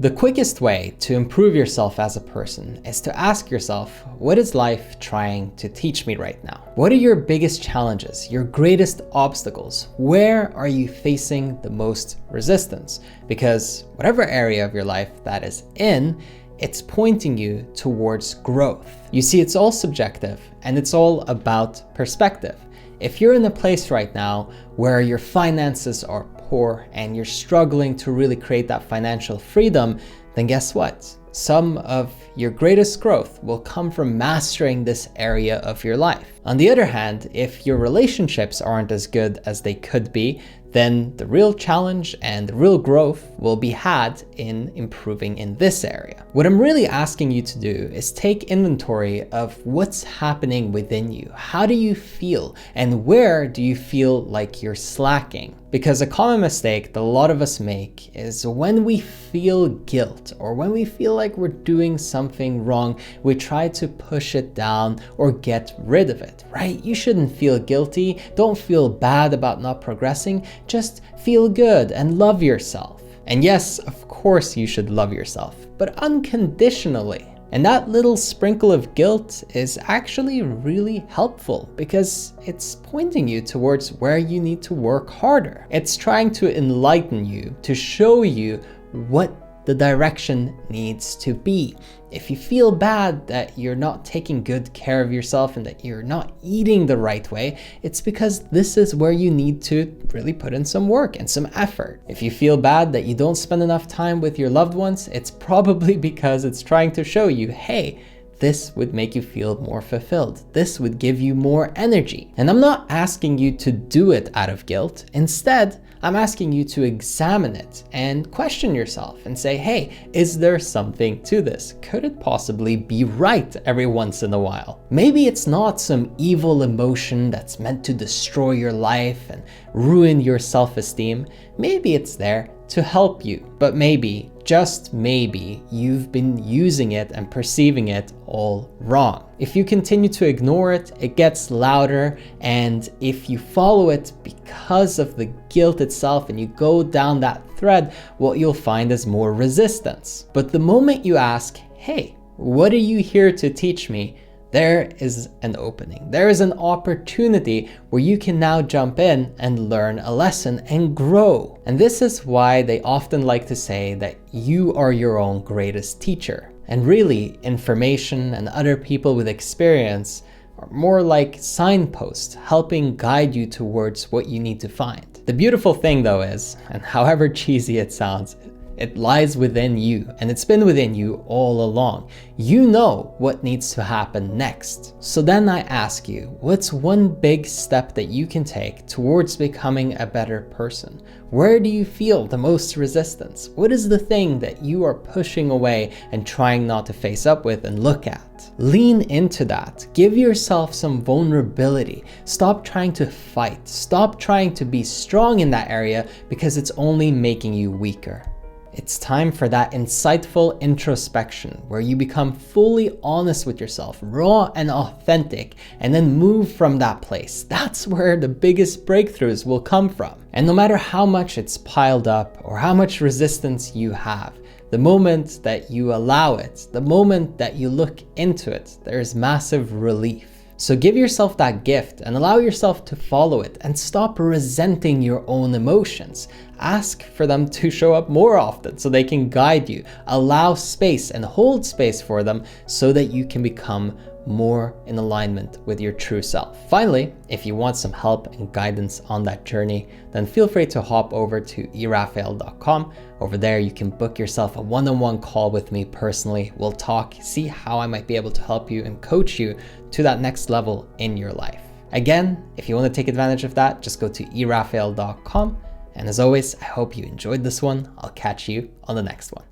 The quickest way to improve yourself as a person is to ask yourself, what is life trying to teach me right now? What are your biggest challenges, your greatest obstacles? Where are you facing the most resistance? Because whatever area of your life that is in, it's pointing you towards growth. You see, it's all subjective and it's all about perspective. If you're in a place right now where your finances are poor and you're struggling to really create that financial freedom, then guess what? Some of your greatest growth will come from mastering this area of your life. On the other hand, if your relationships aren't as good as they could be, then the real challenge and the real growth will be had in improving in this area. What I'm really asking you to do is take inventory of what's happening within you. How do you feel? And where do you feel like you're slacking? Because a common mistake that a lot of us make is when we feel guilt or when we feel like we're doing something wrong, we try to push it down or get rid of it, right? You shouldn't feel guilty. Don't feel bad about not progressing. Just feel good and love yourself. And yes, of course you should love yourself, but unconditionally. And that little sprinkle of guilt is actually really helpful because it's pointing you towards where you need to work harder. It's trying to enlighten you, to show you what the direction needs to be. If you feel bad that you're not taking good care of yourself and that you're not eating the right way, it's because this is where you need to really put in some work and some effort. If you feel bad that you don't spend enough time with your loved ones, it's probably because it's trying to show you, hey, this would make you feel more fulfilled. This would give you more energy. And I'm not asking you to do it out of guilt. Instead, I'm asking you to examine it and question yourself and say, hey, is there something to this? Could it possibly be right every once in a while? Maybe it's not some evil emotion that's meant to destroy your life and ruin your self-esteem. Maybe it's there to help you, but maybe, just maybe, you've been using it and perceiving it all wrong. If you continue to ignore it, it gets louder, and if you follow it because of the guilt itself and you go down that thread, what you'll find is more resistance. But the moment you ask, hey, what are you here to teach me? There is an opening. There is an opportunity where you can now jump in and learn a lesson and grow. And this is why they often like to say that you are your own greatest teacher. And really, information and other people with experience are more like signposts, helping guide you towards what you need to find. The beautiful thing though is, and however cheesy it sounds, it lies within you, and it's been within you all along. You know what needs to happen next. So then I ask you, what's one big step that you can take towards becoming a better person? Where do you feel the most resistance? What is the thing that you are pushing away and trying not to face up with and look at? Lean into that. Give yourself some vulnerability. Stop trying to fight. Stop trying to be strong in that area because it's only making you weaker. It's time for that insightful introspection where you become fully honest with yourself, raw and authentic, and then move from that place. That's where the biggest breakthroughs will come from. And no matter how much it's piled up or how much resistance you have, the moment that you allow it, the moment that you look into it, there's massive relief. So give yourself that gift and allow yourself to follow it and stop resenting your own emotions. Ask for them to show up more often so they can guide you. Allow space and hold space for them so that you can become more in alignment with your true self. Finally, if you want some help and guidance on that journey, then feel free to hop over to erafael.com. Over there, you can book yourself a one-on-one call with me personally. We'll talk, see how I might be able to help you and coach you to that next level in your life. Again, if you want to take advantage of that, just go to erafael.com. And as always, I hope you enjoyed this one. I'll catch you on the next one.